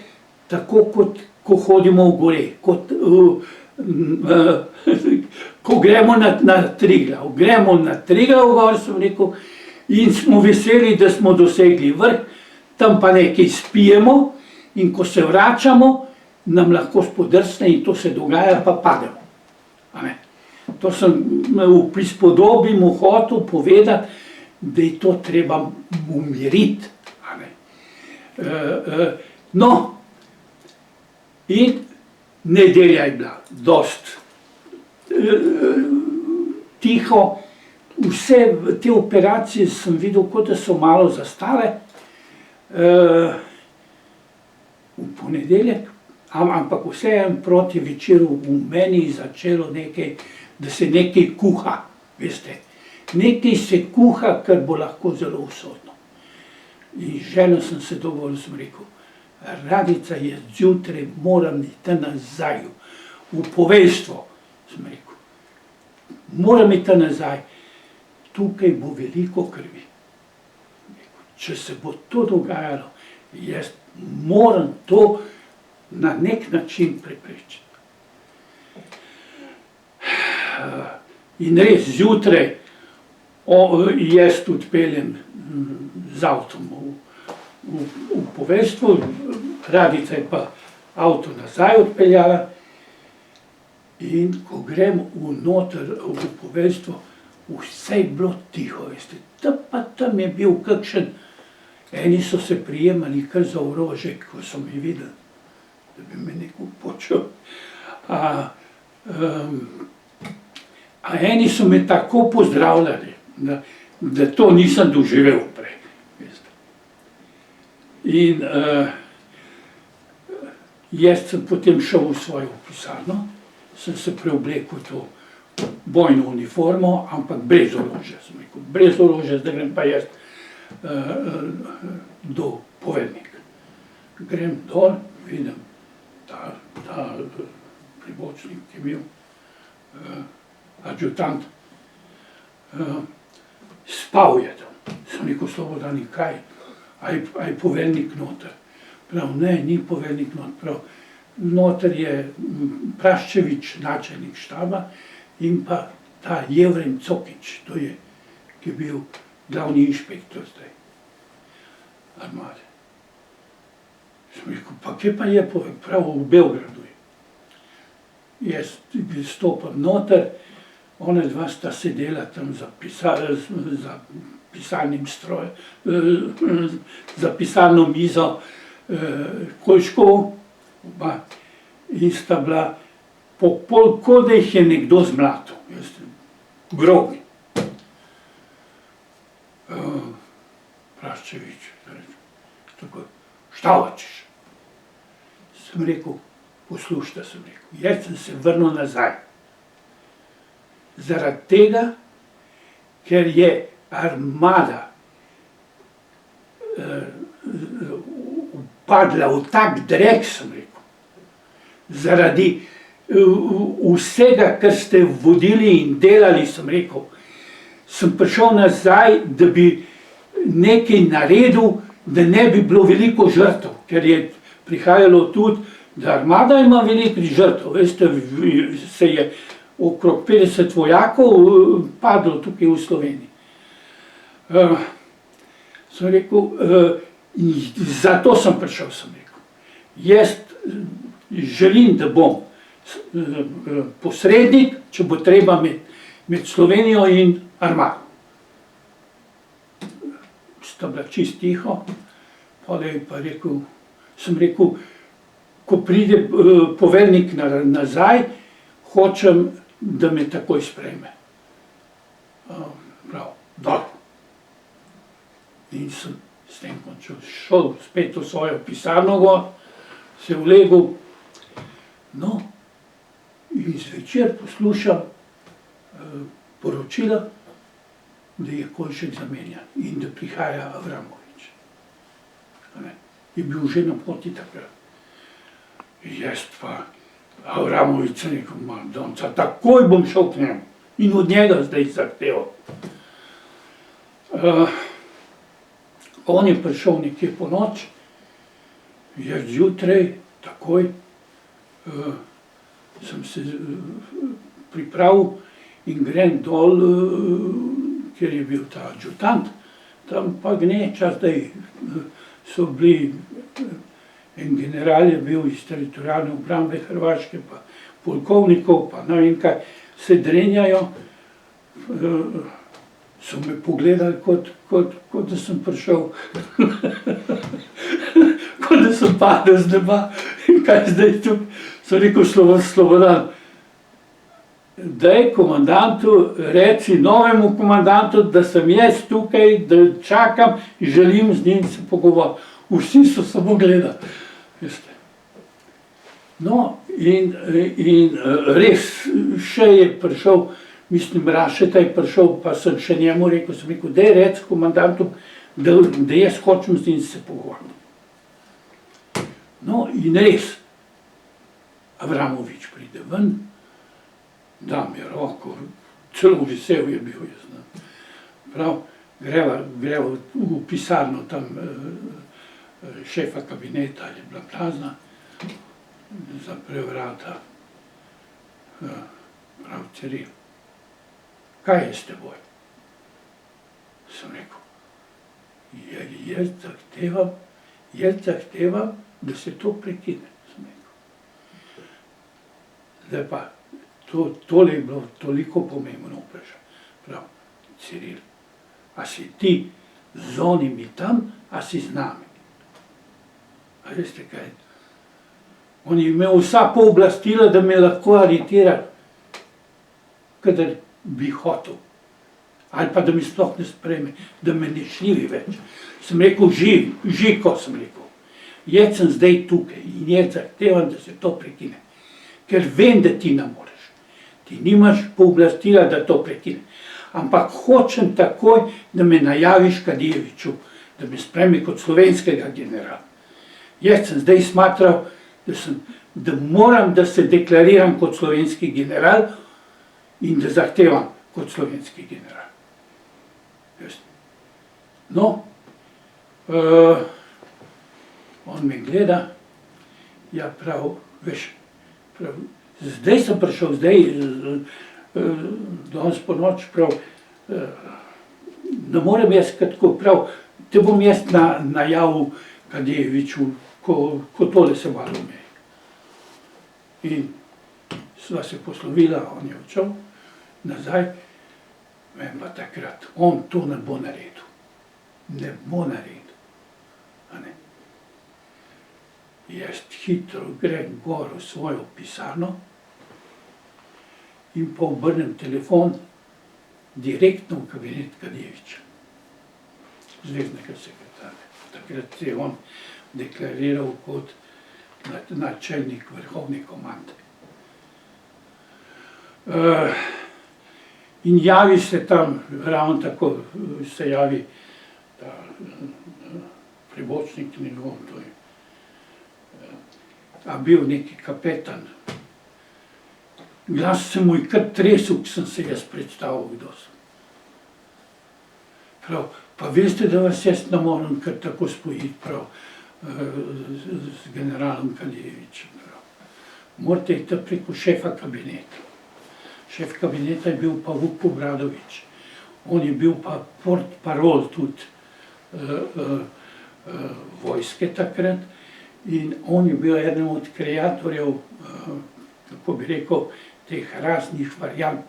tako, kot ko hodimo v gore, ko gremo na Triglav. Gremo na Triglav gor, sem rekel, in smo veseli, da smo dosegli vrh, tam pa nekaj spijemo in ko se vračamo, nam lahko spodrsne in to se dogaja, pa pademo. To sem v prispodobi mu hotel povedati, da je to treba umiriti. No, in nedelja je bila dost tiho, vse te operacije sem videl, kot da so malo zastale v ponedeljek, ampak vseeno proti večeru v meni je začelo nekaj, da se nekaj kuha, veste. Nekaj se kuha, kar bo lahko zelo usodno. In ženo sem se dovolil, sem rekel, Radica, jaz zjutraj moram iti nazaj v poveljstvo, sem rekel. Moram iti nazaj, tukaj bo veliko krvi. če se bo to dogajalo, jaz moram to na nek način preprečiti. In res, zjutraj jaz odpeljem z avtom v poveljstvo, Radica je pa avto nazaj odpeljala, in ko grem noter v poveljstvo, vse je bilo tiho, veste. Tam je bil kakšen, eni so se prijemali kar za orožje, ko so mi videli, da bi me nekaj počel. A eni so me tako pozdravljali, da to nisem doživel prej. In jaz sem potem šel v svojo pisarno, sem se preoblekel v to bojno uniformo, ampak brez orožja. Sem rekel, brez orožja, zdaj grem pa jaz do poveljnika. Grem dol, vidim ta pribočnik, ki je bil adjutant, spal je tam. Sem rekel, Slobodan, kaj? A je poveljnik noter? Prav, ne, ni poveljnik noter. Prav, noter je Praščevič, načelnik štaba, in pa ta Jevrem Cokič, to je, ki je bil glavni inšpektor zdaj armade. Sem rekel, pa kje pa je poveljnik? Prav, v Beogradu je. Jaz stopam noter, ona dva sta sedela tam za pisalnim strojem, za pisalno mizo, Kolškov, in sta bila kot da jih je nekdo zmlatil, grobi. Praščevič, tako, šta hočeš? Sem rekel, poslušajte, sem rekel, jaz sem se vrnil nazaj. Zaradi tega, ker je armada padla v tak drek, sem rekel, zaradi vsega, kar ste vodili in delali, sem rekel, sem prišel nazaj, da bi nekaj naredil, da ne bi bilo veliko žrtev, ker je prihajalo tudi, da armada ima veliko žrtev, veste, se je okrog 50 vojakov padlo tukaj v Sloveniji. Sem rekel, zato sem prišel, sem rekel. Jaz želim, da bom posrednik, če bo treba med Slovenijo in armado. Sta bila čist tiho, potem je pa rekel, sem rekel, ko pride poveljnik nazaj, hočem, da me takoj sprejme. Prav, dol. In sem s tem končal, šel spet v svojo pisarno gor, se vlegel, no, in zvečer poslušam poročila, da je Kolšek zamenjan in da prihaja Avramovič. Je bil že na poti takrat. Jaz pa Avramovič sem rekel, Madonca, takoj bom šel k njemu in od njega zdaj zahteval. On je prišel nekje po noč, jaz zjutraj, takoj, sem se pripravil in grem dol, kjer je bil ta adjutant, tam pa gneča zdaj, so bili, en general je bil iz teritorialne obrambe Hrvaške, pa polkovnikov, pa ne vem kaj, se drenjajo, so me pogledali, kot da sem prišel, kot da sem padel z neba, in kaj zdaj tukaj, sem rekel, Slobodan, daj komandantu, reci novemu komandantu, da sem jaz tukaj, da čakam, želim z njim se pogovoriti. Vsi so samo gledali, veste. No, in res, še je prišel, mislim, Rašeta je prišel, pa sem še njemu rekel, daj reci komandantu, da jaz hočem z njim se pogovoriti. No, in res, Avramovič pride ven, da mi roko, celo vesel je bil, jaz znam. Prav, greva v pisarno tam šefa kabineta, je bila prazna, zapre vrata, prav Ciril, kaj je s teboj? Sem rekel, jaz zahtevam, da se to prekine, sem rekel. Zdaj pa, tole je bilo toliko pomembno vprašanje, prav, Ciril, a si ti z onimi tam, a si z nami? A veste kaj? On je imel vsa pooblastila, da me lahko aretira, kadar bi hotel. Ali pa da mi sploh ne sprejme, da me ne širi več. Sem rekel, Žiko, sem rekel, jaz sem zdaj tukaj in jaz zahtevam, da se to prekine. Ker vem, da ti ne moreš. Ti nimaš pooblastila, da to prekine. Ampak hočem takoj, da me najaviš Kadijeviću, da me sprejme kot slovenskega generala. Jaz sem zdaj smatral, da moram, da se deklariram kot slovenski general in da zahtevam kot slovenski general. No, on me gleda, ja prav, veš, zdaj sem prišel, danes po noč, prav, ne morem jaz tako, prav, te bom jaz najavil Kadijeviću, ko tole se malo umeji. In sva se poslovila, on je odšel nazaj, vem pa takrat, on to ne bo naredil. Ne bo naredil. Jaz hitro grem gor v svojo pisarno in pa obrnem telefon direktno v kabinet Kadijevića, zveznega sekretarja. Takrat se je on deklariral kot načelnik vrhovne komande. In javi se tam, ravno tako se javi ta pribočnik njegov, to je, a bil neki kapetan. Glas se mu je kar tresel, ko sem se jaz predstavil, kdo sem. Prav, pa veste, da vas jaz ne morem kar tako spojiti, prav, z generalom Kadijevićem. Morate iti preko šefa kabineta. Šef kabineta je bil pa Vuk Obradović. On je bil pa portparol tudi vojske takrat in on je bil eden od kreatorjev, kako bi rekel, teh raznih variant,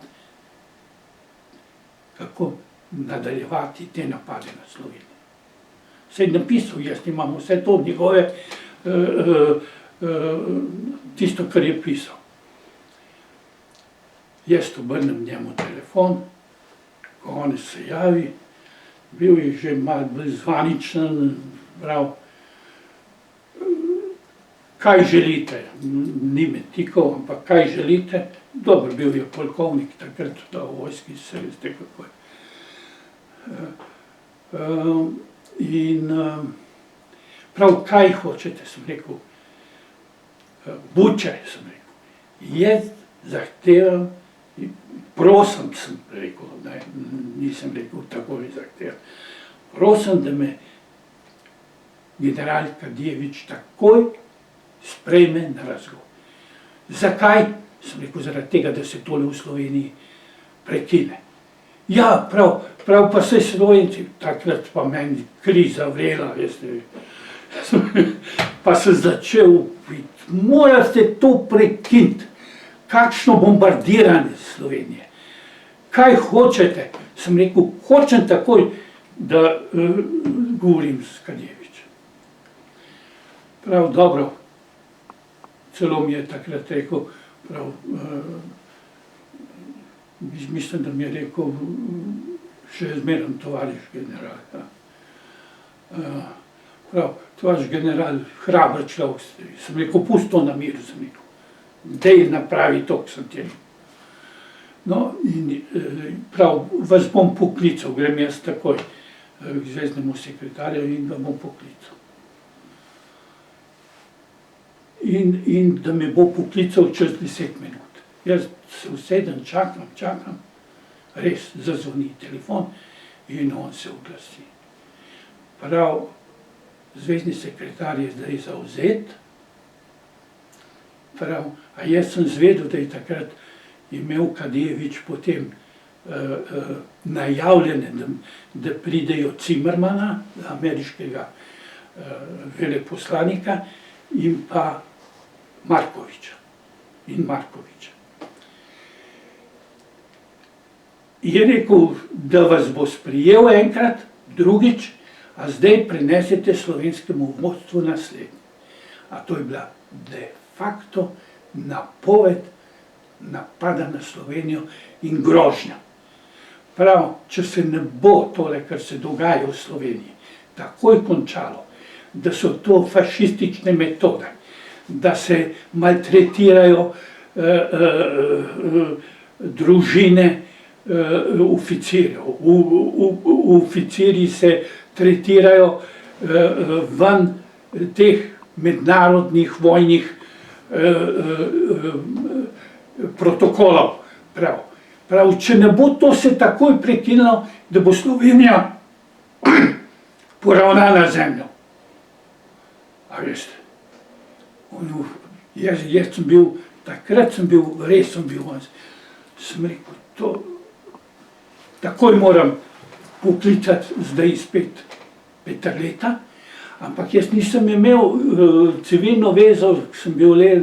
kako nadaljevati te napade na Slovenijo. Se je napisal, jaz imam vse to od njegove, tisto, kar je pisal. Jaz obrnem njemu telefon, ko on se javi, bil je že malo bolj zvaničen, prav, kaj želite, ni me tikal, ampak kaj želite, dobro, bil je polkovnik takrat v vojski, se veste kako je. In prav, kaj hočete, sem rekel, Buče, sem rekel, jaz zahtevam, prosim, sem rekel, nisem rekel takoj zahtevam, prosim, da me general Kadijević takoj sprejme na razgovor. Zakaj? Sem rekel, zaradi tega, da se tole v Sloveniji prekine. Ja, prav pa se Slovenci, takrat pa meni kriza vrela, veste, pa sem začel upiti, morate to prekiniti, kakšno bombardiranje Slovenije. Kaj hočete? Sem rekel, hočem takoj, da govorim s Kadijevićem. Prav, dobro, celo mi je takrat rekel, prav, mislim, da mi je rekel, še zmeraj tovariš general. Prav, tovariš general, hraber človek ste. Sem rekel, pusti to na miru, sem rekel. Dej napravi to, ko sem ti rekel. No, in prav, vas bom poklical, grem jaz takoj k zveznemu sekretarju in ga bom poklical. In da me bo poklical čez 10 minut. Jaz se usedem, čakam, res zazvoni telefon in on se oglasi. Prav, zvezni sekretar je zdaj zavzet. Prav, a jaz sem zvedel, da je takrat imel Kadejevič potem najavljene, da pridejo Zimmermana, ameriškega veleposlanika, in pa Markoviča. Je rekel, da vas bo sprijel enkrat, drugič, a zdaj prenesete slovenskemu vodstvu naslednje. A to je bila de facto napoved napada na Slovenijo in grožnja. Prav, če se ne bo tole, kar se dogaja v Sloveniji, takoj končalo, da so to fašistične metode, da se maltretirajo družine oficirjev, oficirji se tretirajo ven teh mednarodnih vojnih protokolov. Prav, če ne bo to se takoj prekinilo, da bo Slovenija poravnana zemljo. A veste, jaz sem bil, takrat sem bil, res sem bil, sem rekel, to takoj moram poklicati zdaj spet Peterleta, ampak jaz nisem imel civilno vezo, sem bil le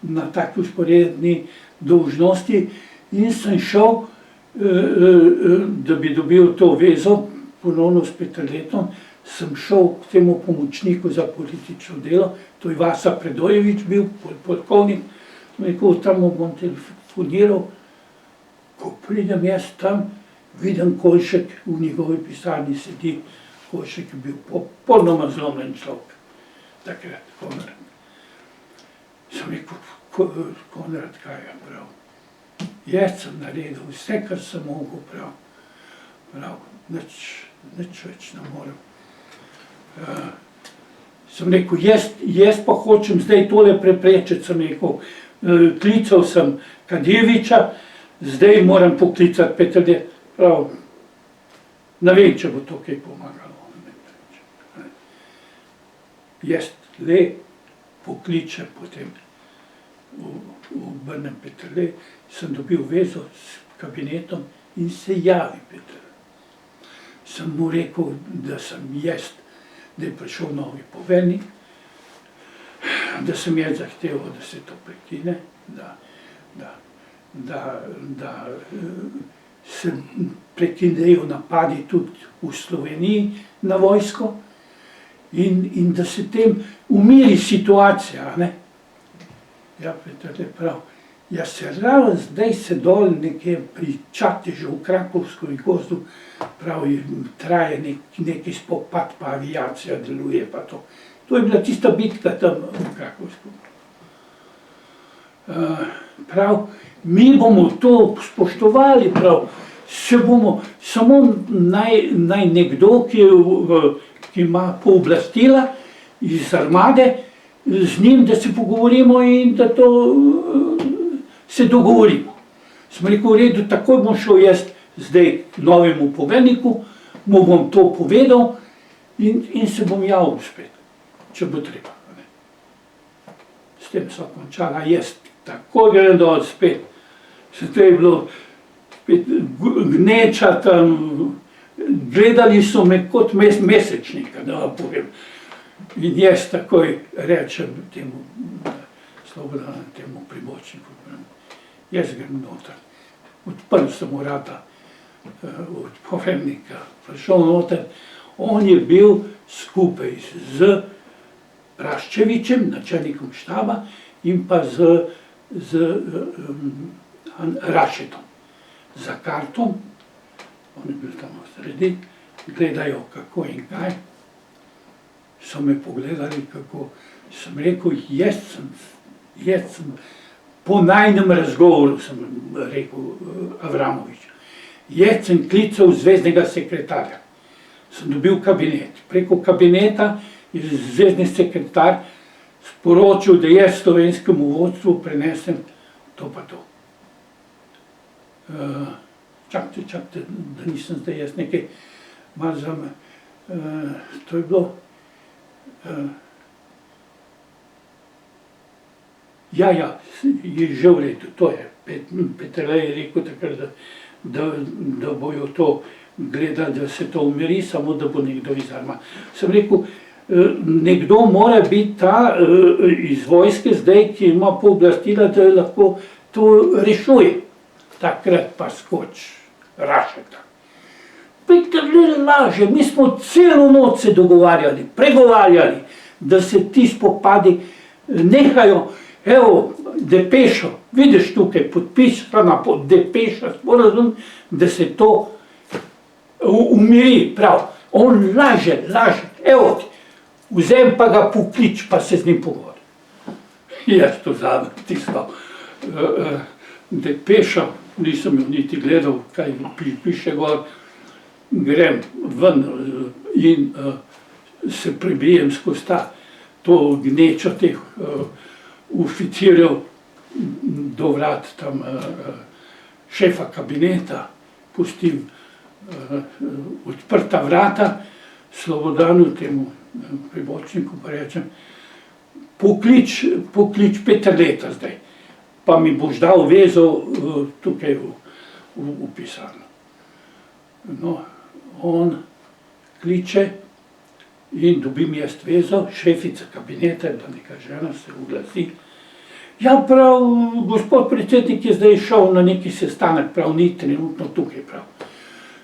na taki vzporedni dolžnosti in sem šel, da bi dobil to vezo, ponovno s Peterletom, sem šel k temu pomočniku za politično delo, to je Vasa Predojevič bil, polkovnik, sem rekel, tam bom telefoniral, ko pridem jaz tam, vidim Kolšek v njegovi pisarni sedi, Kolšek je bil popolnoma zlomljen človek, takrat, Konrad. Sem rekel, Konrad, kaj je prav? Jaz sem naredil vse, kar sem mogel, prav, nič več ne morem. Sem rekel, jaz pa hočem zdaj tole preprečiti, sem rekel, klical sem Kadejeviča, zdaj moram poklicati Peterleta, prav, ne vem, če bo to kaj pomagalo. Jaz le pokličem potem, obrnem Peterle, sem dobil vezo s kabinetom in se javi Peterle. Sem mu rekel, da sem jaz, da je prišel novi poveljnik, da sem jaz zahteval, da se to prekine, da se prekinejo napadi tudi v Sloveniji na vojsko in da se tem umiri situacija, ne. Ja, Peterle prav, jaz se ravno zdaj se dol nekje pri Čatežu v Krakovskem gozdu, pravi, traje neki spopad, pa aviacija deluje, pa to. To je bila tista bitka tam v Krakovskem. Prav, mi bomo to spoštovali, prav, se bomo, samo naj nekdo, ki ima pooblastila iz armade, z njim, da se pogovorimo in da to se dogovorimo. Sem rekel, v redu, takoj bom šel jaz zdaj k novemu poveljniku, mu bom to povedal in se bom javil spet, če bo treba. S tem so končala, jaz takoj grem dol spet. To je bilo spet gneča tam, gledali so me kot mesečnika, da vam povem. In jaz takoj rečem temu Slobodanu, temu pribočniku, jaz grem noter. Odprl sem vrata od poveljnika, prišel noter, on je bil skupaj z Raščevičem, načelnikom štaba, in pa z Rašetom, za kartom, on je bil tam v sredi, gledajo kako in kaj. So me pogledali, kako sem rekel, jaz sem po najnem razgovoru, sem rekel Avramovič, jaz sem klical zveznega sekretarja, sem dobil kabinet, preko kabineta je zvezni sekretar sporočil, da jaz slovenskemu vodstvu prenesem to pa to. čakajte, da nisem zdaj jaz nekaj malo zame. To je bilo, ja, je že v redu, to je. Peterle je rekel takrat, da bojo to gledali, da se to umiri, samo da bo nekdo iz armade. Sem rekel, nekdo mora biti ta iz vojske zdaj, ki ima pooblastila, da lahko to rešuje. Takrat pa skoč Rašeta. Peterle laže, mi smo celo noč se dogovarjali, pregovarjali, da se ti spopadi nehajo. Evo, depešo, vidiš tukaj, podpisana depeša, sporazum, da se to umiri, prav. On laže, evo ti, vzem pa ga poklič, pa se z njim pogovori. Jaz to vzamem tisto depešo, nisem jo niti gledal, kaj piše gor, grem ven in se prebijem skozi to gnečo teh oficirjev do vrat tam šefa kabineta, pustim odprta vrata, Slobodanu, temu pribočniku, pa rečem, poklič Peterleta zdaj, pa mi boš dal vezo tukaj v pisarno. No, on kliče in dobim jaz vezo, šefica kabineta, je bila neka žena, se oglasi. Ja, prav, gospod predsednik je zdaj šel na neki sestanek, prav, ni trenutno tukaj, prav.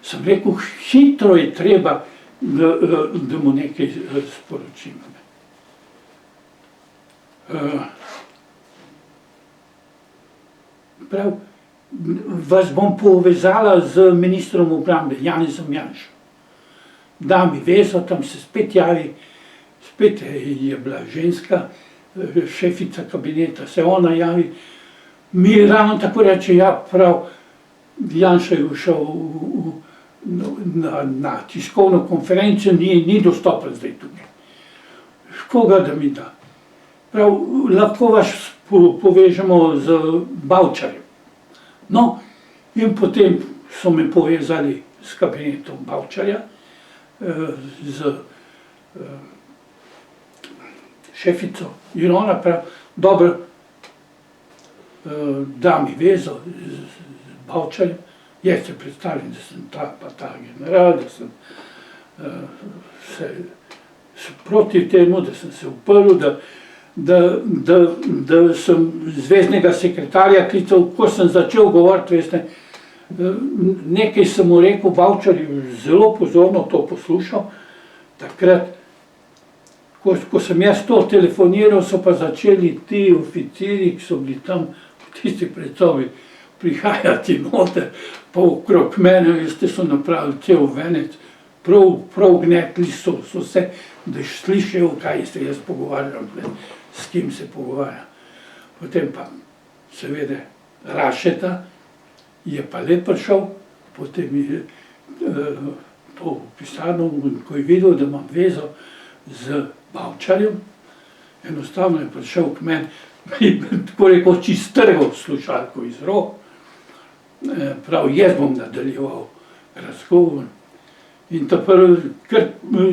Sem rekel, hitro je treba, da mu nekaj sporočim. Prav, vas bom povezala z ministrom obrambe, Janezom Janšo. Da mi vezo, tam se spet javi, spet je bila ženska, šefica kabineta, se ona javi, mi ravno tako reče, ja, prav, Janša je šel na tiskovno konferenco, ni dostopen zdaj tukaj. Koga da mi da? Prav, lahko vas povežemo z Bavčarjem. No, in potem so me povezali s kabinetom Bavčarja, z šefico in ona pravi, dobro, da mi vezo z Bavčarjem, jaz se predstavim, da sem ta pa ta general, da sem se proti temu, da sem se uprl, da sem zveznega sekretarja klical, ko sem začel govoriti, veste, nekaj sem mu rekel, Bavčar je zelo pozorno to poslušal, takrat, ko sem jaz to telefoniral, so pa začeli ti oficiri, ki so bili tam v tisti predsobi, prihajati noter, pa okrog mene, veste, so napravili cel venec, prav gnetli so se, da slišijo, kaj se jaz pogovarjam, s kim se pogovarjam. Potem pa, seveda, Rašeta je pa le prišel, potem je to pisarno, ko je videl, da imam vezo z Bavčarjem, enostavno je prišel k meni, tako rekel, čist trgal slušalko iz rok, prav, jaz bom nadaljeval razgovor. In ta prvi, kar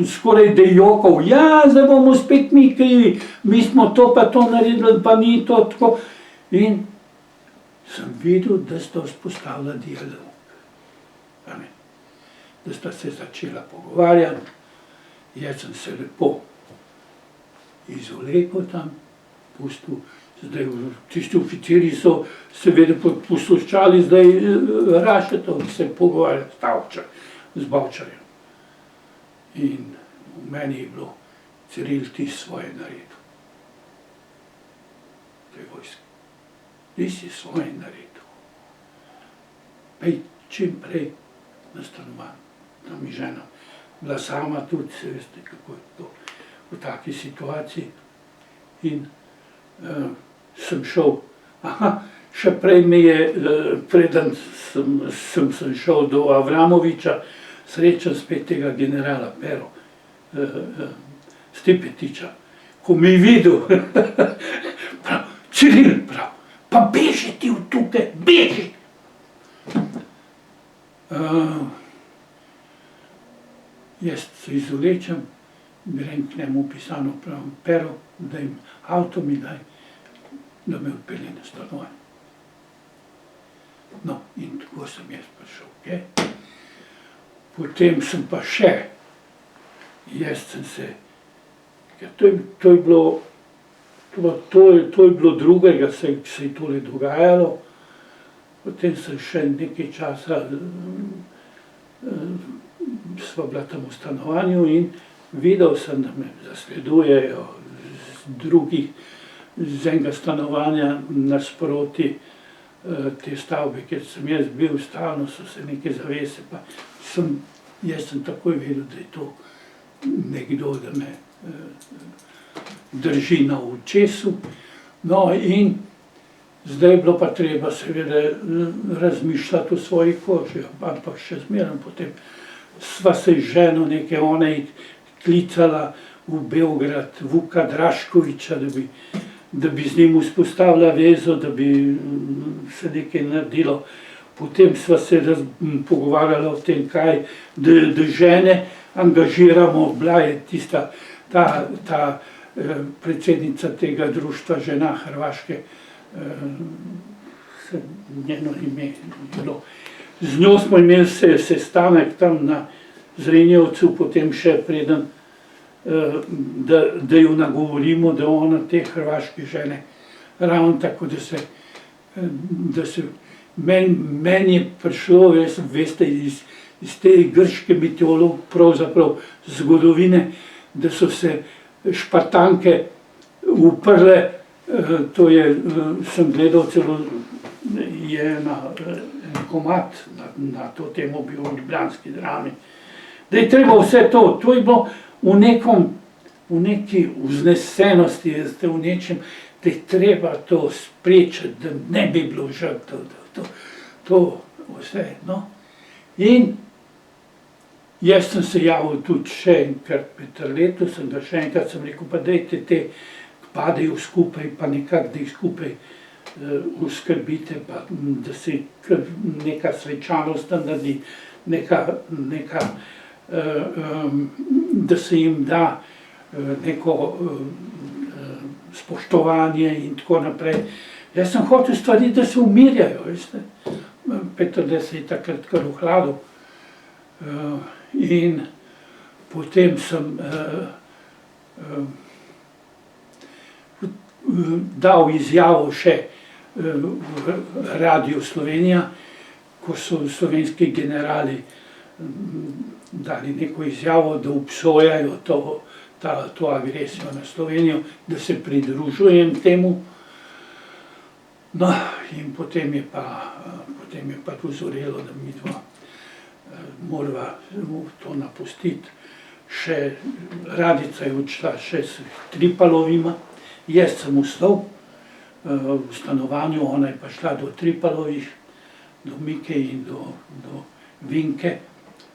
skoraj da je jokal, ja, zdaj bomo spet mi krivi, mi smo to pa to naredili, pa ni to tako. In sem videl, da sta vzpostavila dialog. Da sta se začela pogovarjati, jaz sem se lepo izvlekel tam, pustil, zdaj tisti oficiri so seveda posluščali zdaj Rašetov, ki se pogovarjali z Bavčarjem. In v meni je bilo, Ciril, ti svoje naredil. To je vojska. Ti si svoje naredil. Pej čim prej na stanovanje. Tam je žena bila sama tudi, se veste, kako je to v taki situaciji. In sem šel, še prej me je, preden sem šel do Avramoviča, srečal spet tega generala Pero Stipetiča, ko mi je videl, prav, Ciril, prav, pa beži ti v tukaj, beži! Jaz se izvlečem, grem k njemu v pisarno, pravim: Pero, daj mi avto, mi daj, da me odpelje na stanovanje. No, in tako sem jaz prišel, okay? Potem sem pa še, ker to je bilo drugega, se je tole dogajalo. Potem sem še nekaj časa, sva bila tam v stanovanju in videl sem, da me zasledujejo z enega stanovanja nasproti te stavbe, kjer sem jaz bil, stalno so se neke zavese, pa jaz sem takoj vedel, da je to nekdo, da me drži na očesu. No, in zdaj je bilo pa treba seveda razmišljati o svoji koži, ampak še zmeraj potem sva se z ženo neke, ona je klicala v Beograd Vuka Draškoviča, da bi z njim vzpostavila vezo, da bi se nekaj naredilo. Potem sva se pogovarjala o tem, kaj, da žene angažiramo. Bila je tista, ta predsednica tega društva Žena Hrvaške, njeno ime je bilo. Z njo smo imeli sestanek tam na Zrenjevcu, potem še preden, da jo nagovorimo, da ona te hrvaške žene, ravno tako, da se meni je prišlo, veste, iz te grške mitologije, pravzaprav zgodovine, da so se Špartanke uprle, to je, sem gledal celo, je en komad na to temo bil v ljubljanski Drami, da je treba vse to je bilo v neki vznesenosti, v nečem, da je treba to sprečiti, da ne bi bilo žrtev, to vse, no. In jaz sem se javil tudi še enkrat Peterletu, sem ga še enkrat rekel, pa dajte te padejo skupaj, pa nekako, da jih skupaj uskrbite, pa da se neka svečanost naredi, da se jim da neko spoštovanje in tako naprej. Jaz sem hotel stvari, da se umirjajo, veste. Peterle se je takrat kar ohladil. In potem sem dal izjavo še v Radio Slovenija, ko so slovenski generali dali neko izjavo, da obsojajo to agresijo na Slovenijo, da se pridružujem temu. No, in potem je pa dozorelo, da mi dva morava to napustiti. Še Radica je odšla še s Tripalovima, jaz sem ostal v stanovanju, ona je pa šla do Tripalovih, do Mike in do Vinke,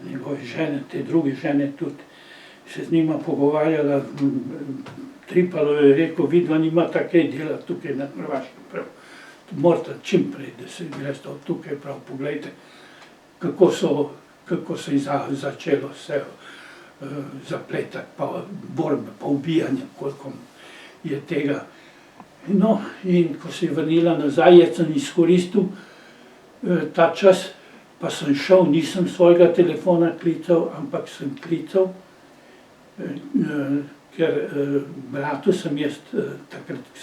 njegove žene, te druge žene tudi, se z njima pogovarjala. Tripalov je rekel: vidva nimata kaj delati tukaj na Hrvaškem, prav, morate čim prej, da se greste od tukaj, prav, poglejte, kako se je začelo vse zapletati, pa borbe, pa ubijanje, koliko je tega. No, in ko se je vrnila nazaj, jaz sem izkoristil ta čas, pa sem šel, nisem svojega telefona klical, ampak sem klical, ker bratu sem jaz, takrat, ko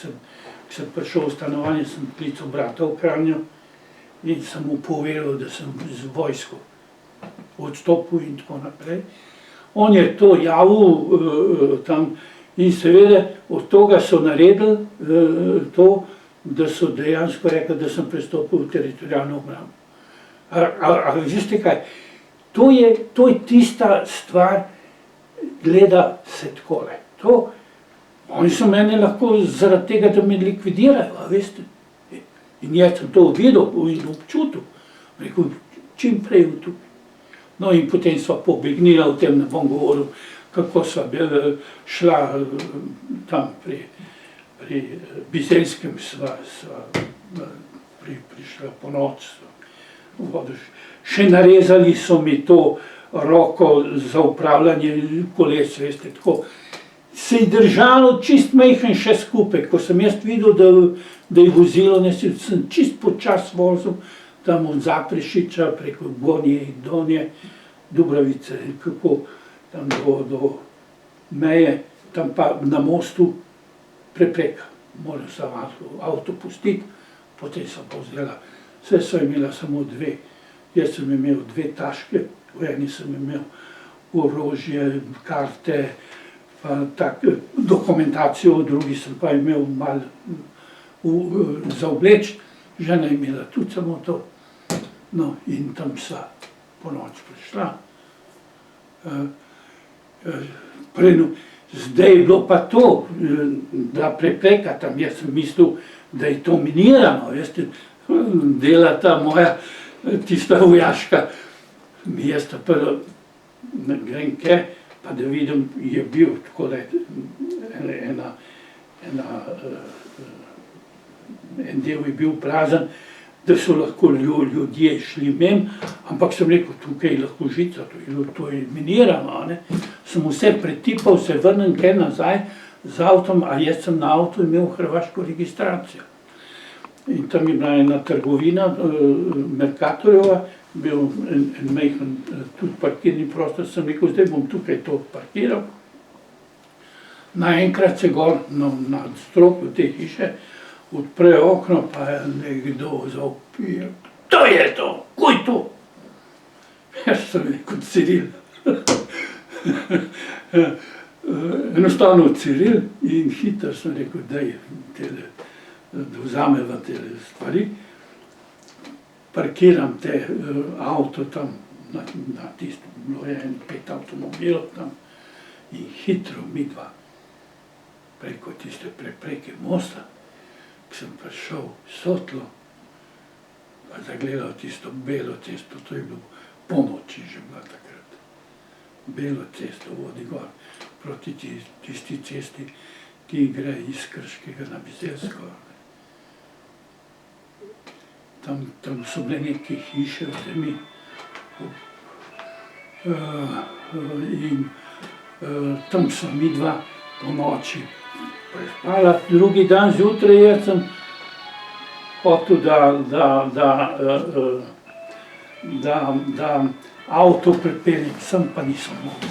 sem prišel v stanovanje, sem klical brata v Kranju in sem mu povedal, da sem z vojsko odstopil in tako naprej. On je to javil tam in seveda od toga so naredili to, da so dejansko rekli, da sem prestopil v teritorialno obrambo. A veste kaj, to je tista stvar, gleda se takole. Oni so mene lahko zaradi tega, da me likvidirajo, a veste. In jaz sem to videl in občutil. Rekel, čim prej v tukaj. No in potem sva pobegnila, o tem ne bom govoril, kako sva šla tam pri Bizelskem, sva prišla po noč, vodil. Še narezali so mi to roko za upravljanje koles, veste, tako. Se je držalo čist majhen še skupaj, ko sem jaz videl, da je vozilo, sem čist počas vozil, tam od Zaprešiča preko Gornje, Donje, Dubravice, kako tam do meje, tam pa na mostu prepreka. Moral sem avto pustiti, potem sem pa vzela, vse so imela samo dve. Jaz sem imel dve taške, v eni sem imel orožje, karte, pa tak, dokumentacijo, v drugi sem pa imel malo za obleč, žena je imela tudi samo to. No, in tam sva po noč prišla. Zdaj je bilo pa to, da prepreka tam, jaz sem mislil, da je to minirano, veste, dela ta moja, tista vojaška, jaz ta prvo, ne grem kaj, pa da vidim, je bil tako da en del je bil prazen, da so lahko ljudje šli mem, ampak sem rekel, tukaj je lahko žica, to je minirano, ne. Sem vse pretipal, se vrnem kaj nazaj z avtom, a jaz sem na avtu imel hrvaško registracijo. In tam je bila ena trgovina, Mercatorjeva, bil en majhen tudi parkirni prostor, sem rekel, zdaj bom tukaj to parkiral. Naenkrat se gor na nadstropju te hiše odpre okno, pa je nekdo zavpije. To je to, kuj to? Jaz sem rekel, Ciril. Enostavno Ciril in hitro sem rekel, daj, da vzameva te stvari. Parkiram te avto tam, na tisto, bilo je 5 avtomobilov tam in hitro mi dva preko tiste prepreke mosta, ki sem prišel sotlo, pa zagledal tisto belo cesto, to je bilo ponoči že bila takrat. Belo cesto vodi gor proti tisti cesti, ki gre iz Krškega na Bizeljsko. Tam so bile neke hiše v temi in tam so mi dva po noči prespala. Drugi dan zjutraj jaz sem hotel, da avto pripeljem sem, pa nisem mogel.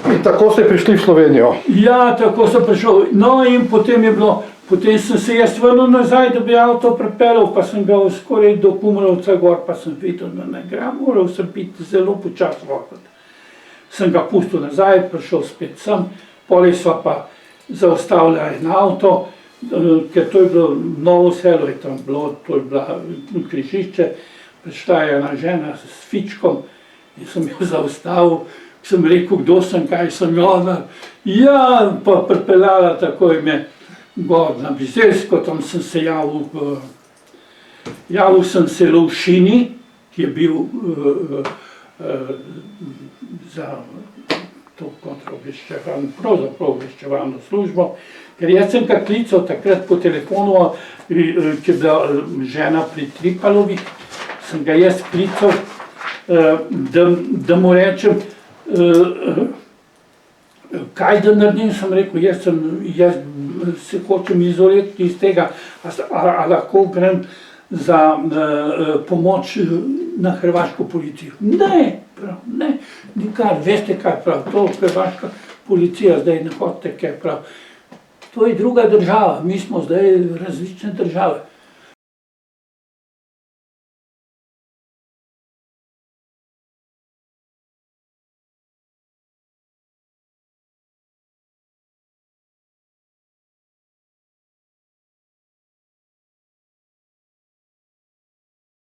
In tako ste prišli v Slovenijo? Ja, tako sem prišel. No in potem je bilo, potem sem se jaz vrnil nazaj, da bi avto pripeljal, pa sem ga skoraj do Kumrovca gor, pa sem videl, da ne gre, moral sem biti zelo počas voziti. Sem ga pustil nazaj, prišel spet sem, potem sva pa zaustavila en avto, ker to je bilo Novo Selo, je tam bilo, to je bila križišče, prišla je ena žena s fičkom in sem jo zaustavil. Sem rekel, kdo sem, kaj sem ona. Ja, pa pripeljala takoj me gor na Bizeljsko, tam sem se javil sem se Lovšini, ki je bil za to kontraobveščevalno, pravzaprav obveščevalno službo, ker jaz sem ga klical takrat po telefonu, ki je bila žena pri Tripalovih, sem ga jaz klical, da mu rečem, kaj da naredim, sem rekel, jaz se hočem izolirati iz tega, a lahko grem za pomoč na hrvaško policijo. Ne, prav, ne, nikar, veste kaj prav, to hrvaška policija zdaj ne hodite kaj prav. To je druga država, mi smo zdaj različne države.